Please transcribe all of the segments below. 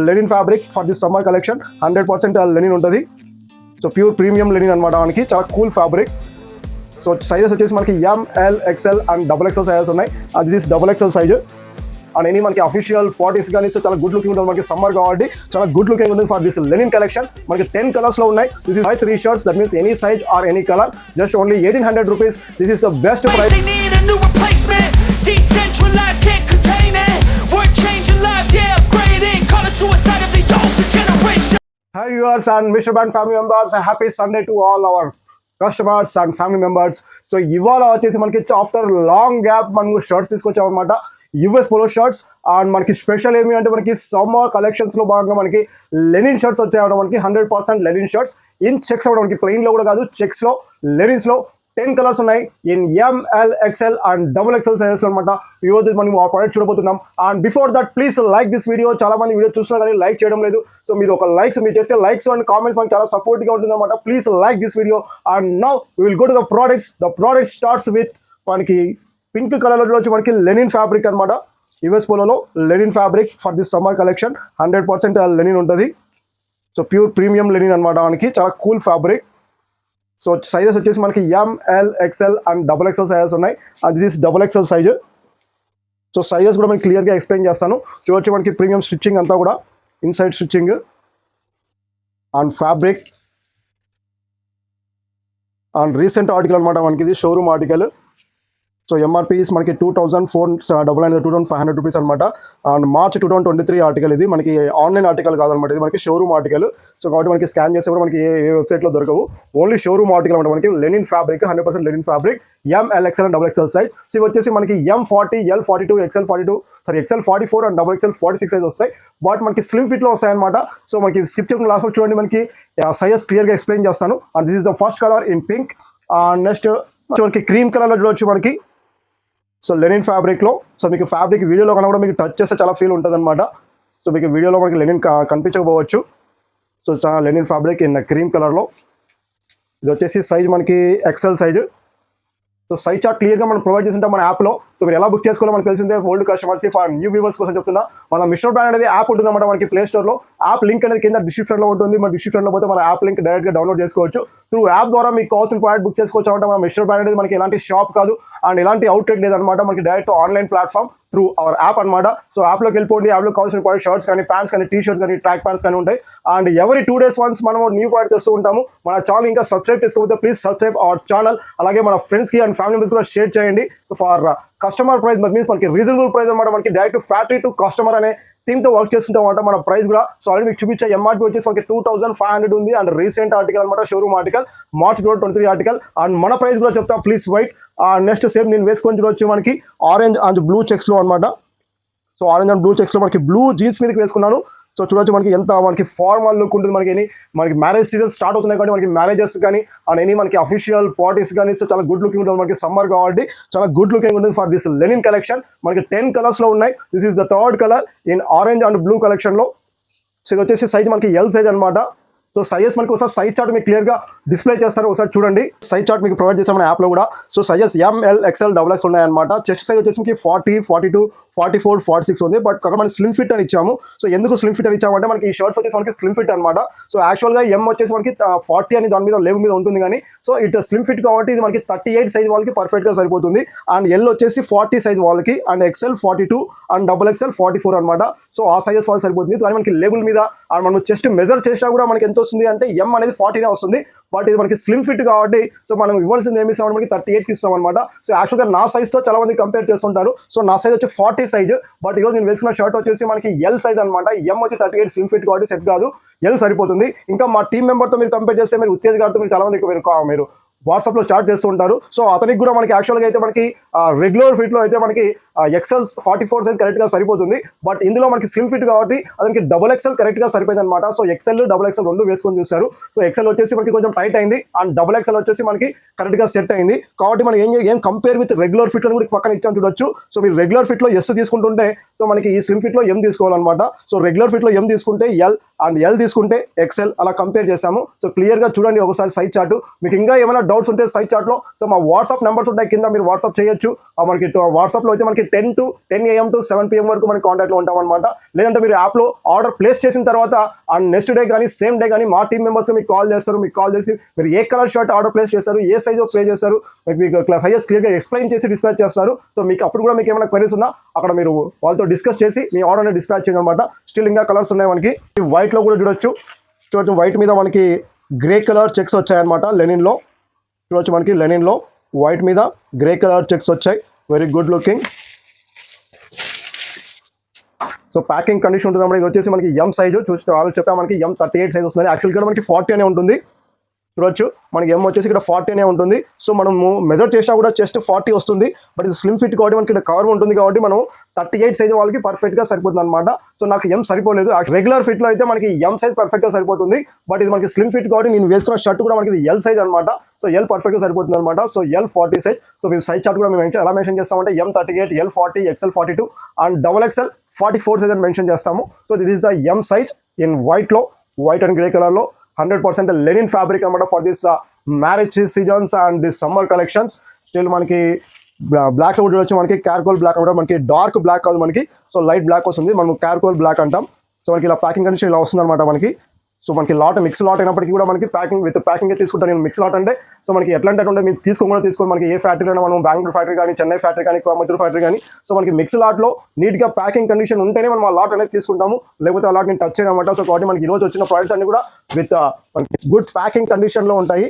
Lenin fabric for this summer collection 100% linen ఉంటుంది. So pure premium linen అనమాట. మనకి చాలా కూల్ ఫ్యాబ్రిక్. సో సైజెస్ వచ్చేసి మనకి M L XL and XXL sizes ఉన్నాయి. This is XXL size. And any మనకి official parties కానీ so చాలా గుడ్ లుకింగ్ ఉంటుంది. మనకి సమ్మర్ కాబట్టి చాలా గుడ్ లుకింగ్ ఉంటుంది ఫర్ దిస్ లెనిన్ కలెక్షన్. మనకి 10 కలర్స్ లో ఉన్నాయి. This is 3 shirts, that means any size or any colour, just only 1800 rupees. This is the best price. Hi viewers and Mr.Brand family members, happy Sunday to all our customers and family members. So ఇవాళ వచ్చేసి మనకి after long gap మనకు shirts తీసుకొచ్చాం అనమాట. US polo shirts. And మనకి special ఏమి అంటే మనకి సమ్మర్ కలెక్షన్స్ లో భాగంగా మనకి లెనిన్ షర్ట్స్ వచ్చాయన్నమాట. మనకి 100% లెనిన్ షర్ట్స్ ఇన్ చెక్స్ అవ్వడం, మనకి ప్లెయిన్ లో కూడా కాదు, చెక్స్ లో లెనిన్స్ లో 10 కలర్స్ ఉన్నాయి in ML XL and XXL sizes లో అనమాట. ఈ రోజు మనం ఆ ప్రోడక్ట్ చూడబోతున్నాం. And before that please like this video. చాలా మంది వీడియో చూస్తున్నా కానీ లైక్ చేయడం లేదు. సో మీరు ఒక లైక్స్, మీరు చేసే లైక్స్ అండ్ కామెంట్స్ మనకి చాలా సపోర్ట్ గా ఉంటుంది అనమాట. Please like this video. And now we will go to the products. The product starts with మనకి పింక్ కలర్ లో వచ్చి మనకి లెనిన్ ఫ్యాబ్రిక్ అనమాట. యుఎస్ పోలోలో linen fabric for this summer collection 100% linen ఉంటుంది. సో ప్యూర్ ప్రీమియం లెనిన్ అనమాట. మనకి చాలా కూల్ ఫ్యాబ్రిక్. సో సైజెస్ వచ్చేసి మనకి M L XL and XXL sizes ఉన్నాయి. This is XXL size. So sizes కూడా మనకి క్లియర్గా ఎక్స్ప్లెయిన్ చేస్తాను. చూడొచ్చు మనకి ప్రీమియం స్టిచ్చింగ్ అంతా కూడా, inside stitching and fabric and recent article అనమాట. మనకి ఇది షోరూమ్ ఆర్టికల్. సో ఎంఆర్పీస్ మనకి 2499 రూపీస్ అనమాట. And March 2023 article. ఇది మనకి ఆన్లైన్ ఆర్టికల్ కాదనమాట, ఇది మనకి షోరూమ్ ఆర్టికల్. సో కాబట్టి మనకి స్కాన్ చేస్తే కూడా మనకి ఏ వెబ్సైట్లో దొరకవు, ఓన్లీ షోరూమ్ ఆర్టికల్ అనమాట. మనకి linen fabric 100% linen fabric, ML XL and XXL size. So ఇవి వచ్చేసి మనకి M40, L42, XL44 and XXL 46 size వస్తాయి. బట్ మనకి స్లిమ్ ఫిట్లో వస్తాయి అనమాట. సో మనకి స్టిప్ చెప్పిన లాస్ట్ చూడండి, మనకి సైజెస్ క్లియర్గా ఎక్స్ప్లెయిన్ చేస్తాను. And this is the first colour in pink. Next మనకి క్రీమ్ కలర్లో చూడవచ్చు మనకి. సో లెనిన్ ఫ్యాబ్రిక్లో. సో మీకు ఫ్యాబ్రిక్ వీడియోలో కన్నా కూడా మీకు టచ్ చేస్తే చాలా ఫీల్ ఉంటుంది అనమాట. సో మీకు వీడియోలో మనకి లెనిన్ కనిపించకపోవచ్చు. సో చాలా లెనిన్ ఫ్యాబ్రిక్ ఇన్ క్రీమ్ కలర్లో. ఇది వచ్చేసి సైజ్ మనకి XL size. So size chart క్లియర్గా మనం ప్రొవైడ్ చేస్తుంటాం మన యాప్లో. సో మీరు ఎలా బుక్ చేసుకోవాలో మనకు తెలిసిందే. Old customers for new viewers కోసం చెప్తున్నా, మన మిస్టర్ బ్రాండ్ అనేది యాప్ ఉంటుంది అనమాట మనకి ప్లే స్టోర్లో. యాప్ లింక్ అనేది కింద డిస్క్రిప్షన్లో ఉంటుంది. మన డిస్క్రిప్షన్లో పోతే మన యాప్ లింక్ డైరెక్ట్గా డౌన్లోడ్ చేసుకోవచ్చు. త్రూ యాప్ ద్వారా మీకు కావాల్సిన ప్రోడక్ట్ బుక్ చేసుకోవచ్చు అనమాట. మన మిస్టర్ బ్రాండ్ అనేది మనకి ఎలాంటి షాప్ కాదు అండ్ ఎలాంటి అవుట్లెట్ లేదనమాట. మనకి direct online platform through our app అనమాట. సో యాప్లోకి వెళ్ళిపోండి. యాప్లో కావాల్సిన ప్రోడక్ట్ షర్ట్స్ కానీ, ప్యాంట్స్ కానీ, టీ షర్ట్స్ కానీ, ట్రాక్ ప్యాంట్స్ కానీ ఉంటాయి. అండ్ ఎవరీ 2 days వన్స్ మనం న్యూ ప్రోడక్ట్ తెస్తూ ఉంటాము. మన ఛానల్ ఇంకా సబ్స్క్రైబ్ చేసుకోకపోతే ప్లీజ్ సబ్స్క్రైబ్ అవర్ ఛానల్. అలాగే మన ఫ్రెండ్స్కి అండ్ ఫ్యామిలీ మెంబర్స్ కూడా షేర్ చేయండి. So for customer price means మనకి రీజనబుల్ ప్రైస్ అనమాట. మనకి డైరెక్ట్ ఫ్యాక్టరీ టు కస్టమర్ అనే థీమ్తో వర్క్ చేస్తుంటాం అనమాట. మన ప్రైస్ కూడా సో ఆల్రెడీ మీకు చూపించే ఎంఆర్పీ వచ్చేసి మనకి 2500 ఉంది. అండ్ రీసెంట్ ఆర్టికల్ అనమాట, showroom article, March 2023 article. And మన ప్రైస్ కూడా చెప్తాం, ప్లీజ్ వెయిట్. నెక్స్ట్ సేమ్ నేను వేసుకొని చూడవచ్చు మనకి ఆరెంజ్ అండ్ బ్లూ చెక్స్లో అనమాట. సో ఆరెంజ్ అండ్ బ్లూ చెక్స్లో మనకి బ్లూ జీన్స్ మీదకి వేసుకున్నాను. సో చూడొచ్చు మనకి ఎంత మనకి ఫార్మల్ లుక్ ఉంటుంది. మనకి మ్యారేజ్ సీజన్ స్టార్ట్ అవుతున్నాయి కాబట్టి మనకి మ్యారేజెస్ కానీ అండ్ ఎనీ మనకి అఫీషియల్ పార్టీస్ కానీ సో చాలా గుడ్ లుకింగ్ ఉంటుంది. మనకి సమ్మర్ కాబట్టి చాలా గుడ్ లుకింగ్ ఉంటుంది ఫర్ దిస్ లెనిన్ కలెక్షన్. మనకి 10 కలర్స్లో ఉన్నాయి. This is the third colour in orange and blue కలెక్షన్లో. సో ఇది వచ్చేసి సైజ్ మనకి L సైజ్ అనమాట. సో సైజెస్ మనకి ఒకసారి సైజ్ చార్ట్ మీకు క్లియర్గా డిస్ప్లే చేస్తారు, ఒకసారి చూడండి. సైజ్ చార్ట్ మీకు ప్రొవైడ్ చేస్తాం మన యాప్లో కూడా. So sizes ML XL XXL ఉన్నాయన్నమాట. చెస్ట్ సైజ్ వచ్చేసి మీకు 40, 42, 44, 46 ఉంది. బట్ అక్కడ మనకి స్లిమ్ ఫిట్ అని ఇచ్చాము. సో ఎందుకు స్లిమ్ ఫిట్ అని ఇచ్చామంటే మనకి ఈ షర్ట్స్ వచ్చేసి మనకి స్లిమ్ ఫిట్ అనమాట. సో యాక్చువల్గా M వచ్చేసి మనకి 40 అని దాని మీద లేబుల్ మీద ఉంటుంది కానీ సో ఇట్ స్లిమ్ ఫిట్ కాబట్టి ఇది మనకి 38 సైజ్ వాళ్ళకి పర్ఫెక్ట్గా సరిపోతుంది. అండ్ L వచ్చేసి 40 సైజ్ వాళ్ళకి అండ్ XL 42 అండ్ XXL 44 అనమాట. సో ఆ సైజెస్ వాళ్ళకి సరిపోతుంది. కానీ మనకి లేబుల్ మీద అండ్ మనం చెస్ట్ మెజర్ చేసినా కూడా మనకి ఎంత వస్తుంది అంటే M అనేది 40 వస్తుంది. బట్ ఇది మనకి స్లిమ్ ఫిట్ కాబట్టి సో మనం ఇవ్వాల్సింది ఏమి ఇస్తామంటే మనకి 38కి ఇస్తాం అనమాట. సో యాక్చువల్గా నా సైజ్తో చాలా మంది కంపేర్ చేస్తుంటారు. సో నా సైజ్ వచ్చి 40 సైజ్. బట్ ఈరోజు నేను వేసుకున్న షర్ట్ వచ్చేసి మనకి L సైజ్ అనమాట. M వచ్చి 38 స్లిమ్ ఫిట్ కాబట్టి సెట్ కాదు, L సరిపోతుంది. ఇంకా మా టీమ్ మెంబర్తో మీరు కంపేర్ చేస్తే మీరు ఉత్తేజ్ గారితో మీరు చాలా మంది మీరు వాట్సాప్లో చాట్ చేస్తూ ఉంటారు. సో అతనికి కూడా మనకి యాక్చువల్గా అయితే మనకి రెగ్యులర్ ఫిట్లో అయితే మనకి XL 44 సైజ్ కరెక్ట్గా సరిపోతుంది. బట్ ఇందులో మనకి స్లిమ్ ఫిట్ కాబట్టి అతనికి XXL కరెక్ట్గా సరిపోయింది అనమాట. సో XL XXL రెండు వేసుకొని చూస్తారు. సో XL వచ్చేసి మనకి కొంచెం టైట్ అయింది అండ్ XXL వచ్చేసి మనకి కరెక్ట్గా సెట్ అయింది. కాబట్టి మనం ఏం కంపేర్ విత్ రెగ్యులర్ ఫిట్లో కూడా పక్కన ఇచ్చాను చూడొచ్చు. సో మీరు రెగ్యులర్ ఫిట్లో S తీసుకుంటుంటే సో మనకి ఈ స్లిమ్ ఫిట్లో M తీసుకోవాలన్నమాట. సో రెగ్యులర్ ఫిట్లో M తీసుకుంటే L అండ్ ఎల్ తీసుకుంటే ఎక్సెల్ అలా కంపేర్ చేసాము. సో క్లియర్గా చూడండి ఒకసారి సైజ్ చార్ట్. మీకు ఇంకా ఏమైనా డౌట్స్ ఉంటే సైజ్ చార్ట్లో సో మా వాట్సాప్ నెంబర్స్ ఉంటాయి కింద, మీరు వాట్సాప్ చేయొచ్చు. మనకి వాట్సాప్లో అయితే మనకి 10 AM to 7 PM వరకు మనకి కాంటాక్ట్లో ఉంటాం అనమాట. లేదంటే మీరు యాప్లో ఆర్డర్ ప్లేస్ చేసిన తర్వాత అండ్ నెక్స్ట్ డే కానీ సేమ్ డే కానీ మా టీమ్ మెంబర్స్ మీకు కాల్ చేస్తారు. మీకు కాల్ చేసి మీరు ఏ కలర్ షర్ట్ ఆర్డర్ ప్లేస్ చేస్తారు, ఏ సైజ్ ప్లే చేస్తారు, మీకు సైజెస్ క్లియర్గా ఎక్స్ప్లెయిన్ చేసి డిస్పాచ్ చేస్తారు. సో మీకు అప్పుడు కూడా మీకు ఏమైనా క్వరీస్ ఉన్నా అక్కడ మీరు వాళ్ళతో డిస్కస్ చేసి మీ ఆర్డర్ని డిస్పాచ్ చేయండి అనమాట. స్టిల్ ఇంకా కలర్స్ ఉన్నాయి మనకి. వైట్లో కూడా చూడొచ్చు వైట్ మీద మనకి గ్రే కలర్ చెక్స్ వచ్చాయన్నమాట. లెనిన్లో చూడొచ్చు మనకి లెనిన్లో వైట్ మీద గ్రే కలర్ చెక్స్ వచ్చాయి. Very good looking. So packing condition ఉంటుంది అన్నమాట. ఇది వచ్చేసి మనకి ఎం సైజు చెప్పా మనకి M38 సైజ్ వస్తుంది. యాక్చువల్గా మనకి 40 అనే ఉంటుంది. చూడొచ్చు మనకి ఎం వచ్చేసి ఇక్కడ 40 అనే ఉంటుంది. సో మనము మెజర్ చేసినా కూడా చెస్ట్ 40 వస్తుంది. బట్ ఇది స్లిమ్ ఫిట్ కాబట్టి మనకి ఇక్కడ కవర్ ఉంటుంది కాబట్టి మనం 38 సైజ్ వాళ్ళకి పర్ఫెక్ట్గా సరిపోతుంది అనమాట. సో నాకు ఎం సరిపోలేదు. రెగ్యులర్ ఫిట్లో అయితే మనకి ఎం సైజ్ పర్ఫెక్ట్గా సరిపోతుంది. బట్ ఇది మనకి స్లిమ్ ఫిట్ కాబట్టి నేను వేసుకున్న షర్ట్ కూడా మనకి ఎల్ సైజ్ అనమాట. సో ఎల్ పర్ఫెక్ట్గా సరిపోతుంది అనమాట. So L 40 size. సో మేము సైజ్ చార్ట్ కూడా మేము ఎలా మెన్షన్ చేస్తామంటే M38, L 40, XL 42 and XXL 44 size అని మెన్షన్ చేస్తాము. So this is the M size in వైట్లో, వైట్ అండ్ గ్రే కలర్లో 100% లెనిన్ ఫ్యాబ్రిక్ అనమాట for this marriage seasons and this summer collections. Still మనకి బ్లాక్లో కూడా చూడొచ్చు మనకి క్యార్కోల్ బ్లాక్ అనమాట. మనకి డార్క్ బ్లాక్ కాదు మనకి, సో లైట్ బ్లాక్ వస్తుంది. మనం క్యార్కోల్ బ్లాక్ అంటాం. సో మనకి ఇలా ప్యాకింగ్ కండిషన్ ఇలా వస్తుంది అనమాట మనకి. సో మనకి లాట్ మిక్స్ లాట్ అయినప్పటికీ కూడా మనకి ప్యాకింగ్ తీసుకుంటాను నేను. మిక్స్ లాట్ అంటే సో మనకి ఎట్లా అంటే మీరు తీసుకోండి మనకి ఏ ఫ్యాక్టరీలో మనం బెంగళూరు ఫ్యాక్టరీ కానీ, చెన్నై ఫ్యాక్టరీ కానీ, కోయంబత్తూరు ఫ్యాక్టరీ కానీ, సో మనకి మిక్స్ లాట్లో నీట్గా ప్యాకింగ్ కండిషన్ ఉంటేనే మనం ఆ లాట్ అనేది తీసుకుంటాము. లేకపోతే ఆ లాట్ నేను టచ్ చేయను అనమాట. సో కాబట్టి మనకి ఈరోజు వచ్చిన ప్రోడక్ట్స్ అన్ని కూడా విత్ గుడ్ ప్యాకింగ్ కండిషన్లో ఉంటాయి.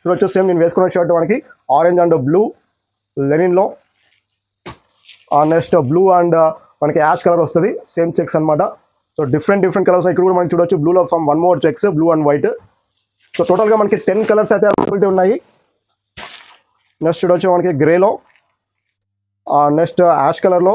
చూడొచ్చు సేమ్ నేను వేసుకున్న షర్ట్ మనకి ఆరెంజ్ అండ్ బ్లూ లెనిన్లో, నెక్స్ట్ బ్లూ అండ్ మనకి యాష్ కలర్ వస్తుంది. సేమ్ చెక్స్ అనమాట. సో డిఫరెంట్ కలర్స్ ఇక్కడ కూడా మనకి చూడొచ్చు. బ్లూలో from 1 more checks, blue and white. So టోటల్గా మనకి 10 కలర్స్ అయితే అవైలబిలిటీ ఉన్నాయి. నెక్స్ట్ చూడొచ్చు మనకి గ్రేలో, నెక్స్ట్ యాష్ కలర్లో,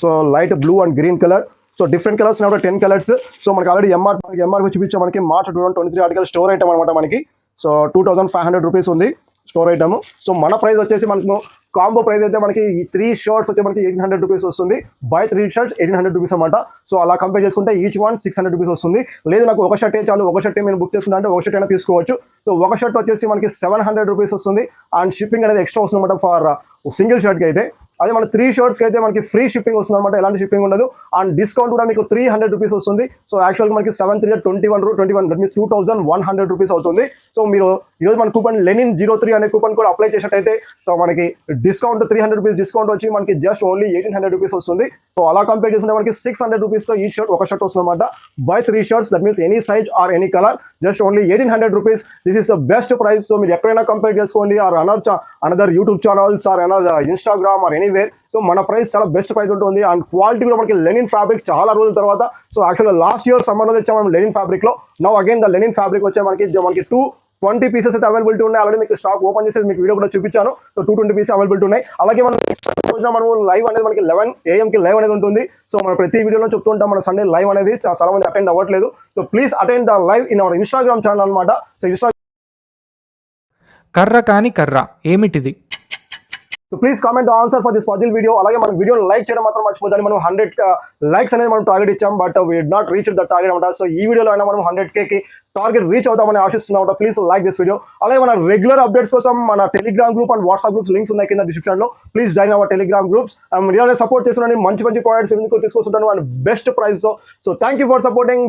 so light blue and green colour. So different colours 10 colours. So మనకి ఆల్రెడీ ఎంఆర్పి చూపించాం మనకి మార్చ్ 2023 ఆర్టికల్ స్టోర్ ఐటమ్ అనమాట మనకి. సో 2500 రూపీస్ ఉంది స్టోర్ ఐటమ్. సో మన ప్రైస్ వచ్చేసి మనకు కాంబో ప్రైస్ అయితే మనకి 3 షర్ట్స్ వచ్చి మనకి 1800 రూపీస్ వస్తుంది. బై 3 షర్ట్స్ 1800 రూపీస్ అనమాట. సో అలా కంపేర్ చేసుకుంటే ఈచ్ వన్ 600 రూపీస్ వస్తుంది. లేదు నాకు ఒక షర్టే చాలు, ఒక షర్టే నేను బుక్ చేసుకుంటా అంటే ఒక షర్ట్ అయినా తీసుకోవచ్చు. సో ఒక షర్ట్ వచ్చేసి మనకి 700 రూపీస్ వస్తుంది. అండ్ షిప్పింగ్ అనేది ఎక్స్ట్రా వస్తుంది అనమాట ఫర్ సింగిల్ షర్ట్కి అయితే. అదే మన 3 షర్ట్స్కి అయితే మనకి ఫ్రీ షిప్పింగ్ వస్తుంది అనమాట. ఎలాంటి షిప్పింగ్ ఉండదు. అండ్ డిస్కౌంట్ కూడా మీకు 300 రూపీస్ వస్తుంది. సో యాక్చువల్గా మనకి 7/3/21 దట్ మీన్స్ 2100 రూపీస్ అవుతుంది. సో మీరు ఈరోజు మన కూపన్ Lenin03 అనే కూపన్ కూడా అప్లై చేసినట్టయితే సో మనకి డిస్కౌంట్ 300 రూపీస్ డిస్కౌంట్ వచ్చి మనకి జస్ట్ ఓన్లీ 1800 రూపీస్ వస్తుంది. సో అలా కంపేర్ చేసుకుంటే మనకి 600 రూపీస్తో ఈ షర్ట్ ఒక షర్ట్ వస్తుంది అనమాట. Buy 3 shirts that means any size or any colour just only 1800 rupees. This is the best price. So మీరు ఎక్కడైనా కంపేర్ చేసుకోండి or another YouTube channels or another Instagram or anywhere. So మన price చాలా best price ఉంటుంది. And quality కూడా మనకి linen fabric చాలా రోజుల తర్వాత. సో యాక్చువల్గా లాస్ట్ ఇయర్ సమ్మర్లో తెచ్చాము మనం లెనిన్ ఫ్యాబ్రిక్లో. Now again the linen fabric వచ్చే మనకి 220 పీసెస్ అయితే అవైలబిలిటీ ఉన్నాయి. ఆల్రెడీ మీకు స్టాక్ ఓపెన్ చేసి మీకు వీడియో కూడా చూపించాను. సో 220 పీసెస్ అవైలబిలిటీ ఉన్నాయి. అలాగే మనం లైవ్ అనేది మనకి 11 AM లైవ్ అనేది ఉంటుంది. సో మనం ప్రతి వీడియోలో చెప్తుంటాం మన సండే లైవ్ అనేది చాలా మంది అటెండ్ అవ్వట్లేదు. So please attend the live in our Instagram channel అనమాట. సో కర్ర కాని కర్ర ఏమిటిది? So please comment the answer for this puzzle video. అలాగే మన వీడియోని లైక్ చేయడం మాత్రం మర్చిపోద్దని. మనం 100 లైక్స్ అనేది మనం టార్గెట్ ఇచ్చాం. But we did not reach the target అనమాట. సో ఈ వీడియోలో అయినా మనం 100K టార్గెట్ రీచ్ అవుతామని ఆశిస్తున్నాం. Please like this video. అలాగే మన రెగ్యులర్ అప్డేట్స్ కోసం మన Telegram group and WhatsApp groups links ఉన్నాయి కింద డిస్క్రిప్షన్లో. Please join our Telegram groups. రియల్గా సపోర్ట్ చేస్తున్నాను. మంచి ప్రోడక్ట్స్ ఎందుకు తీసుకొస్తుంటాను and best price. So thank you for supporting.